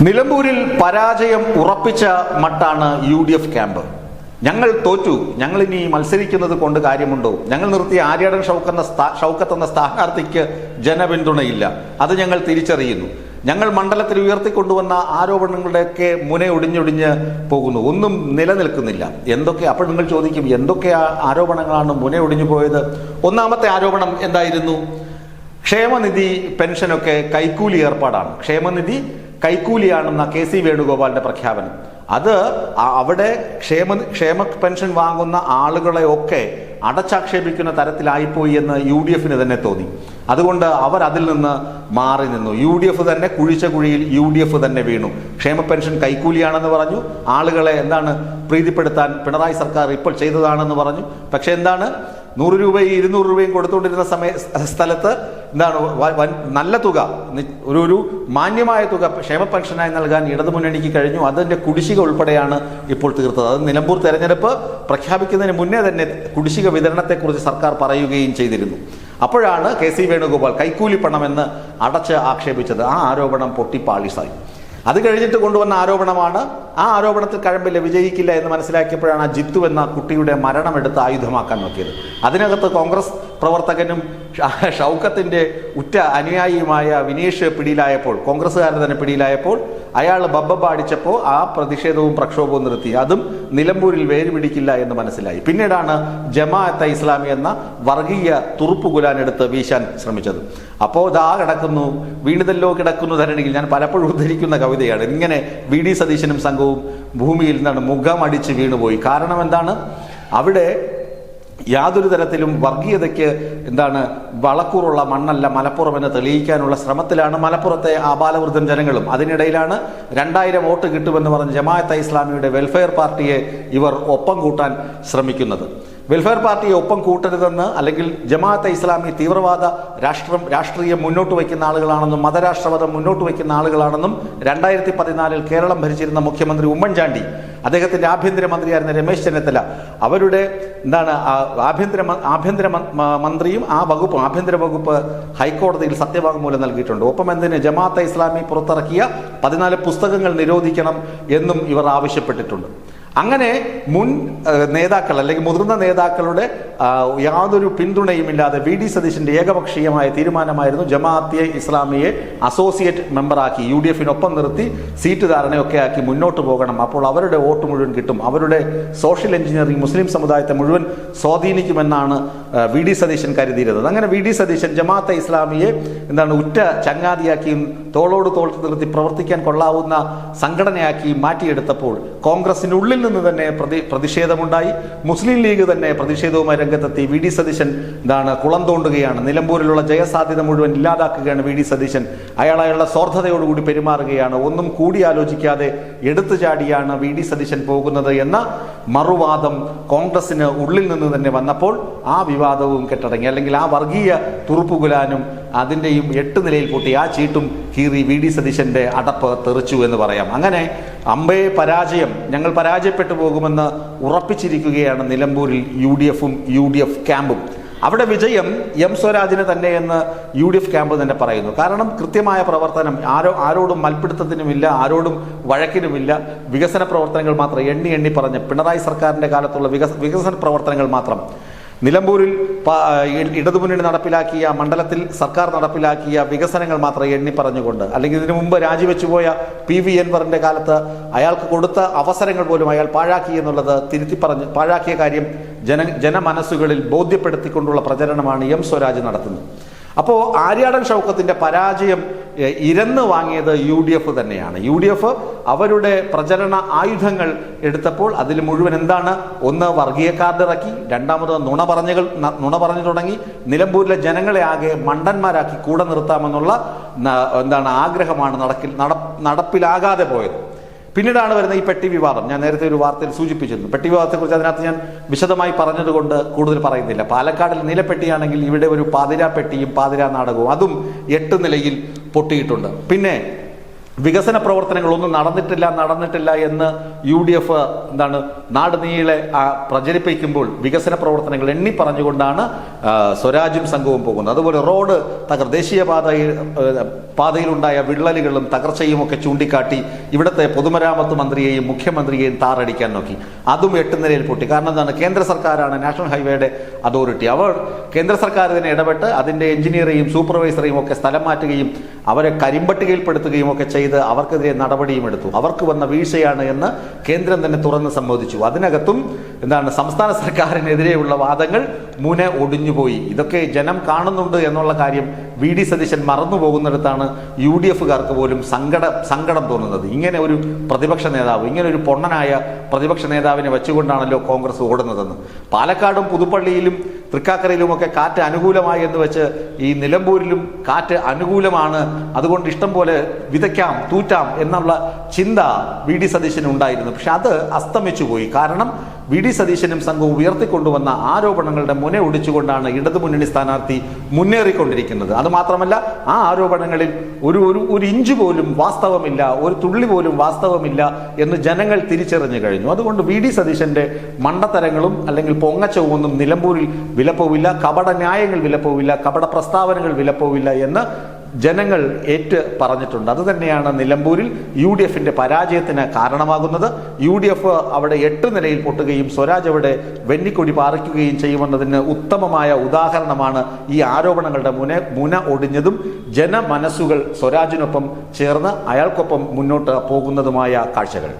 നിലമ്പൂരിൽ പരാജയം ഉറപ്പിച്ച മട്ടാണ് UDF ക്യാമ്പ്. ഞങ്ങൾ തോറ്റു, ഞങ്ങൾ ഇനി മത്സരിക്കുന്നത് കൊണ്ട് കാര്യമുണ്ടോ? ഞങ്ങൾ നിർത്തിയ ആര്യാടൻ ഷൗക്കത്ത് എന്ന സ്ഥാനാർത്ഥിക്ക് ജനപിന്തുണയില്ല, അത് ഞങ്ങൾ തിരിച്ചറിയുന്നു. ഞങ്ങൾ മണ്ഡലത്തിൽ ഉയർത്തിക്കൊണ്ടുവന്ന ആരോപണങ്ങളുടെയൊക്കെ മുനയൊടിഞ്ഞൊടിഞ്ഞ് പോകുന്നു, ഒന്നും നിലനിൽക്കുന്നില്ല. അപ്പോൾ നിങ്ങൾ ചോദിക്കും, എന്തൊക്കെ ആരോപണങ്ങളാണ് മുനയൊടിഞ്ഞു പോയത്? ഒന്നാമത്തെ ആരോപണം എന്തായിരുന്നു? ക്ഷേമനിധി പെൻഷനൊക്കെ കൈക്കൂലി ഏർപ്പാടാണ്, ക്ഷേമനിധി കൈക്കൂലിയാണെന്ന KC വേണുഗോപാലിന്റെ പ്രഖ്യാപനം. അത് അവിടെ ക്ഷേമ പെൻഷൻ വാങ്ങുന്ന ആളുകളെ ഒക്കെ അടച്ചാക്ഷേപിക്കുന്ന തരത്തിലായിപ്പോയി എന്ന് UDFന് തന്നെ തോന്നി. അതുകൊണ്ട് അവർ അതിൽ നിന്ന് മാറി നിന്നു. UDF തന്നെ കുഴിച്ച കുഴിയിൽ UDF തന്നെ വീണു. ക്ഷേമ പെൻഷൻ കൈക്കൂലിയാണെന്ന് പറഞ്ഞു, ആളുകളെ പ്രീതിപ്പെടുത്താൻ പിണറായി സർക്കാർ ഇപ്പോൾ ചെയ്തതാണെന്ന് പറഞ്ഞു. പക്ഷെ 100 രൂപയും 200 രൂപയും കൊടുത്തുകൊണ്ടിരുന്ന സ്ഥലത്ത് നല്ല തുക, ഒരു മാന്യമായ തുക ക്ഷേമ പെൻഷനായി നൽകാൻ ഇടതുമുന്നണിക്ക് കഴിഞ്ഞു. അതിന്റെ കുടിശ്ശിക ഉൾപ്പെടെയാണ് ഇപ്പോൾ തീർത്തത്. അത് നിലമ്പൂർ തെരഞ്ഞെടുപ്പ് പ്രഖ്യാപിക്കുന്നതിന് മുന്നേ തന്നെ കുടിശ്ശിക വിതരണത്തെക്കുറിച്ച് സർക്കാർ പറയുകയും ചെയ്തിരുന്നു. അപ്പോഴാണ് KC വേണുഗോപാൽ കൈക്കൂലി പണമെന്ന് അടച്ച് ആക്ഷേപിച്ചത്. ആ ആരോപണം പൊട്ടിപ്പാളിസായി. അത് കഴിഞ്ഞിട്ട് കൊണ്ടുവന്ന ആരോപണമാണ്, ആ ആരോപണത്തിൽ കഴമ്പില്ല, വിജയിക്കില്ല എന്ന് മനസ്സിലാക്കിയപ്പോഴാണ് ആ ജിത്തു എന്ന കുട്ടിയുടെ മരണമെടുത്ത് ആയുധമാക്കാൻ നോക്കിയത്. അതിനകത്ത് കോൺഗ്രസ് പ്രവർത്തകനും ഷൗക്കത്തിന്റെ ഉറ്റ അനുയായിയുമായ വിനീഷ് പിടിയിലായപ്പോൾ, കോൺഗ്രസ്സുകാരൻ തന്നെ പിടിയിലായപ്പോൾ, അയാൾ ബബ്ബടിച്ചപ്പോൾ ആ പ്രതിഷേധവും പ്രക്ഷോഭവും നിർത്തി. അതും നിലമ്പൂരിൽ വേര് പിടിക്കില്ല എന്ന് മനസ്സിലായി. പിന്നീടാണ് ജമാഅത്തെ ഇസ്ലാമി എന്ന വർഗീയ തുറുപ്പുകുലാനെടുത്ത് വീശാൻ ശ്രമിച്ചത്. അപ്പോൾ ദാ കിടക്കുന്നു, വീണിതല്ലോ കിടക്കുന്നു ധരണിയിൽ. ഞാൻ പലപ്പോഴും ഉദ്ധരിക്കുന്ന കവിതയാണ്. ഇങ്ങനെ VD സതീശനും സംഘവും ഭൂമിയിൽ മുഖമടിച്ച് വീണുപോയി. കാരണം എന്താണ്? അവിടെ യാതൊരു തരത്തിലും വർഗീയതയ്ക്ക് വളക്കൂറുള്ള മണ്ണല്ല മലപ്പുറം എന്ന് തെളിയിക്കാനുള്ള ശ്രമത്തിലാണ് മലപ്പുറത്തെ ആബാലവൃദ്ധൻ ജനങ്ങളും. അതിനിടയിലാണ് 2000 വോട്ട് കിട്ടുമെന്ന് പറഞ്ഞ് ജമാഅത്തെ ഇസ്ലാമിയുടെ വെൽഫെയർ പാർട്ടിയെ ഇവർ ഒപ്പം കൂട്ടാൻ ശ്രമിക്കുന്നത്. വെൽഫെയർ പാർട്ടിയെ ഒപ്പം കൂട്ടരുതെന്ന്, അല്ലെങ്കിൽ ജമാഅത്തെ ഇസ്ലാമി തീവ്രവാദ രാഷ്ട്രീയം മുന്നോട്ട് വയ്ക്കുന്ന ആളുകളാണെന്നും മതരാഷ്ട്രവാദം മുന്നോട്ട് വയ്ക്കുന്ന ആളുകളാണെന്നും 2014 കേരളം ഭരിച്ചിരുന്ന മുഖ്യമന്ത്രി ഉമ്മൻചാണ്ടി, അദ്ദേഹത്തിന്റെ ആഭ്യന്തരമന്ത്രിയായിരുന്ന രമേശ് ചെന്നിത്തല, അവരുടെ ആഭ്യന്തര മന്ത്രിയും ആഭ്യന്തര വകുപ്പ് ഹൈക്കോടതിയിൽ സത്യവാങ്മൂലം നൽകിയിട്ടുണ്ട്. ഒപ്പം ജമാഅത്തെ ഇസ്ലാമി പുറത്തിറക്കിയ 14 പുസ്തകങ്ങൾ നിരോധിക്കണം എന്നും ഇവർ ആവശ്യപ്പെട്ടിട്ടുണ്ട്. അങ്ങനെ മുൻ നേതാക്കൾ അല്ലെങ്കിൽ മുതിർന്ന നേതാക്കളുടെ യാതൊരു പിന്തുണയുമില്ലാതെ VD സതീശന്റെ ഏകപക്ഷീയമായ തീരുമാനമായിരുന്നു ജമാഅത്തെ ഇസ്ലാമിയെ അസോസിയേറ്റ് മെമ്പറാക്കി UDFനൊപ്പം നിർത്തി സീറ്റ് ധാരണയൊക്കെ ആക്കി മുന്നോട്ട് പോകണം. അപ്പോൾ അവരുടെ വോട്ട് മുഴുവൻ കിട്ടും, അവരുടെ സോഷ്യൽ എഞ്ചിനീയറിംഗ് മുസ്ലിം സമുദായത്തെ മുഴുവൻ സ്വാധീനിക്കുമെന്നാണ് VD സതീശൻ കരുതിയിരുന്നത്. അങ്ങനെ VD സതീശൻ ജമാഅത്തെ ഇസ്ലാമിയെ ഉറ്റ ചങ്ങാതിയാക്കിയും തോളോട് തോൾ നിർത്തി പ്രവർത്തിക്കാൻ കൊള്ളാവുന്ന സംഘടനയാക്കി മാറ്റിയെടുത്തപ്പോൾ കോൺഗ്രസിനുള്ളിൽ നിന്ന് തന്നെ പ്രതിഷേധമുണ്ടായി. മുസ്ലിം ലീഗ് തന്നെ പ്രതിഷേധവുമായി രംഗത്തെത്തി. VD സതീശൻ കുളം തോണ്ടുകയാണ്, നിലമ്പൂരിലുള്ള ജയസാധ്യത മുഴുവൻ ഇല്ലാതാക്കുകയാണ് VD സതീശൻ. അയാളുടെ സ്വാർത്ഥതയോടുകൂടി പെരുമാറുകയാണ്. ഒന്നും കൂടി ആലോചിക്കാതെ എടുത്തു ചാടിയാണ് VD സതീശൻ പോകുന്നത് എന്ന മറുവാദം കോൺഗ്രസിന് ഉള്ളിൽ നിന്ന് തന്നെ വന്നപ്പോൾ ആ വിവാദവും കെട്ടടങ്ങി. അല്ലെങ്കിൽ ആ വർഗീയ തുറുപ്പുകുലാനും അതിൻ്റെയും 8 നിലയിൽ പൊട്ടി, ആ ചീട്ടും കീറി VD സതീശന്റെ അടപ്പ് തെറിച്ചു എന്ന് പറയാം. അങ്ങനെ അമ്പയെ പരാജയം, ഞങ്ങൾ പരാജയപ്പെട്ടു പോകുമെന്ന് ഉറപ്പിച്ചിരിക്കുകയാണ് നിലമ്പൂരിൽ UDFും UDF ക്യാമ്പും. അവിടെ വിജയം M സ്വരാജിന് തന്നെ എന്ന് UDF ക്യാമ്പ് തന്നെ പറയുന്നു. കാരണം കൃത്യമായ പ്രവർത്തനം, ആരോടും മൽപ്പിടുത്തത്തിനുമില്ല, ആരോടും വഴക്കിനുമില്ല. വികസന പ്രവർത്തനങ്ങൾ മാത്രം എണ്ണി പറഞ്ഞ് പിണറായി സർക്കാരിന്റെ കാലത്തുള്ള വികസന പ്രവർത്തനങ്ങൾ മാത്രം. നിലമ്പൂരിൽ ഇടതുമുന്നണി നടപ്പിലാക്കിയ, മണ്ഡലത്തിൽ സർക്കാർ നടപ്പിലാക്കിയ വികസനങ്ങൾ മാത്രം എണ്ണി പറഞ്ഞുകൊണ്ട്, അല്ലെങ്കിൽ ഇതിനു മുമ്പ് രാജിവെച്ചുപോയ PV അൻവറിന്റെ കാലത്ത് അയാൾക്ക് കൊടുത്ത അവസരങ്ങൾ പോലും അയാൾ പാഴാക്കി എന്നുള്ളത് തിരുത്തി പറഞ്ഞ് പാഴാക്കിയ കാര്യം ജനമനസ്സുകളിൽ ബോധ്യപ്പെടുത്തിക്കൊണ്ടുള്ള പ്രചരണമാണ് M സ്വരാജ് നടത്തുന്നത്. അപ്പോൾ ആര്യാടൻ ഷൗക്കത്തിന്റെ പരാജയം ഇരന്ന് വാങ്ങിയത് UDF തന്നെയാണ്. UDF അവരുടെ പ്രചരണ ആയുധങ്ങൾ എടുത്തപ്പോൾ അതിൽ മുഴുവൻ ഒന്ന് വർഗീയ കാർഡ് ഇറക്കി, രണ്ടാമത് നുണ പറഞ്ഞു തുടങ്ങി. നിലമ്പൂരിലെ ജനങ്ങളെ ആകെ മണ്ടന്മാരാക്കി കൂടെ നിർത്താമെന്നുള്ള ആഗ്രഹമാണ് നടപ്പിലാകാതെ പോയത്. പിന്നീടാണ് വരുന്ന ഈ പെട്ടി വിവാദം. ഞാൻ നേരത്തെ ഒരു വാർത്തയിൽ സൂചിപ്പിച്ചിരുന്നു. പെട്ടി വിവാദത്തെക്കുറിച്ച് അതിനകത്ത് ഞാൻ വിശദമായി പറഞ്ഞതുകൊണ്ട് കൂടുതൽ പറയുന്നില്ല. പാലക്കാടിൽ നിലപ്പെട്ടിയാണെങ്കിൽ ഇവിടെ ഒരു പാതിരാ പെട്ടിയും പാതിരാ നാടകവും, അതും 8 നിലയിൽ പൊട്ടിയിട്ടുണ്ട്. പിന്നെ വികസന പ്രവർത്തനങ്ങളൊന്നും നടന്നിട്ടില്ല എന്ന് UDF നാട് നീളെ പ്രചരിപ്പിക്കുമ്പോൾ വികസന പ്രവർത്തനങ്ങൾ എണ്ണി പറഞ്ഞുകൊണ്ടാണ് സ്വരാജും സംഘവും പോകുന്നത്. അതുപോലെ റോഡ് ദേശീയ പാതയിലുണ്ടായ വിള്ളലുകളും തകർച്ചയും ഒക്കെ ചൂണ്ടിക്കാട്ടി ഇവിടുത്തെ പൊതുമരാമത്ത് മന്ത്രിയെയും മുഖ്യമന്ത്രിയെയും താറടിക്കാൻ നോക്കി. അതും 8 നിലയിൽ പൊട്ടി. കാരണം എന്താണ്? കേന്ദ്ര സർക്കാരാണ് നാഷണൽ ഹൈവേയുടെ അതോറിറ്റി. അവർ കേന്ദ്ര സർക്കാർ ഇതിനെ ഇടപെട്ട് അതിന്റെ എഞ്ചിനീയറെയും സൂപ്പർവൈസറെയും ഒക്കെ സ്ഥലം മാറ്റുകയും അവരെ കരിമ്പട്ടികയിൽപ്പെടുത്തുകയും ഒക്കെ ചെയ്ത് അവർക്കെതിരെ നടപടിയും എടുത്തു. അവർക്ക് വന്ന വീഴ്ചയാണ് എന്ന് കേന്ദ്രം തന്നെ തുറന്ന് സമ്മതിച്ചു. അതിനകത്തും സംസ്ഥാന സർക്കാരിനെതിരെയുള്ള വാദങ്ങൾ മുന ഒടിഞ്ഞുപോയി. ഇതൊക്കെ ജനം കാണുന്നുണ്ട് എന്നുള്ള കാര്യം VD സതീശൻ മറന്നു പോകുന്നിടത്താണ് UDFകാർക്ക് പോലും സങ്കടം തോന്നുന്നത്. ഇങ്ങനെ ഒരു പ്രതിപക്ഷ നേതാവ്, ഇങ്ങനെ ഒരു പൊണ്ണനായ പ്രതിപക്ഷ നേതാവിനെ വെച്ചുകൊണ്ടാണല്ലോ കോൺഗ്രസ് ഓടുന്നതെന്ന്. പാലക്കാടും പുതുപ്പള്ളിയിലും തൃക്കാക്കരയിലുമൊക്കെ കാറ്റ് അനുകൂലമായി എന്ന് വെച്ച് ഈ നിലമ്പൂരിലും കാറ്റ് അനുകൂലമാണ്, അതുകൊണ്ട് ഇഷ്ടം പോലെ വിതയ്ക്കാം തൂറ്റാം എന്നുള്ള ചിന്ത VD സതീശന് ഉണ്ടായിരുന്നു. പക്ഷെ അത് അസ്തമിച്ചു പോയി. കാരണം VD സതീശനും സംഘവും ഉയർത്തിക്കൊണ്ടുവന്ന ആരോപണങ്ങളുടെ മുന ഒടിച്ചുകൊണ്ടാണ് ഇടതുമുന്നണി സ്ഥാനാർത്ഥി മുന്നേറിക്കൊണ്ടിരിക്കുന്നത്. അത് മാത്രമല്ല, ആ ആരോപണങ്ങളിൽ ഒരു ഇഞ്ച് പോലും വാസ്തവമില്ല, ഒരു തുള്ളി പോലും വാസ്തവമില്ല എന്ന് ജനങ്ങൾ തിരിച്ചറിഞ്ഞു കഴിഞ്ഞു. അതുകൊണ്ട് VD സതീശന്റെ മണ്ടത്തരങ്ങളും അല്ലെങ്കിൽ പൊങ്ങച്ചവും നിലമ്പൂരിൽ വിലപ്പോവില്ല, കപട ന്യായങ്ങൾ വിലപ്പോവില്ല, കപട പ്രസ്താവനകൾ വിലപ്പോവില്ല എന്ന് ജനങ്ങൾ പറഞ്ഞിട്ടുണ്ട്. അത് തന്നെയാണ് നിലമ്പൂരിൽ UDFന്റെ പരാജയത്തിന് കാരണമാകുന്നത്. UDF അവിടെ 8 നിലയിൽ പൊട്ടുകയും സ്വരാജ് അവിടെ വെന്നിക്കൊടി പാറിക്കുകയും ചെയ്യുമെന്നതിന് ഉത്തമമായ ഉദാഹരണമാണ് ഈ ആരോപണങ്ങളുടെ മുന ഒടിഞ്ഞതും ജനമനസ്സുകൾ സ്വരാജിനൊപ്പം ചേർന്ന് അയാൾക്കൊപ്പം മുന്നോട്ട് പോകുന്നതുമായ കാഴ്ചകൾ.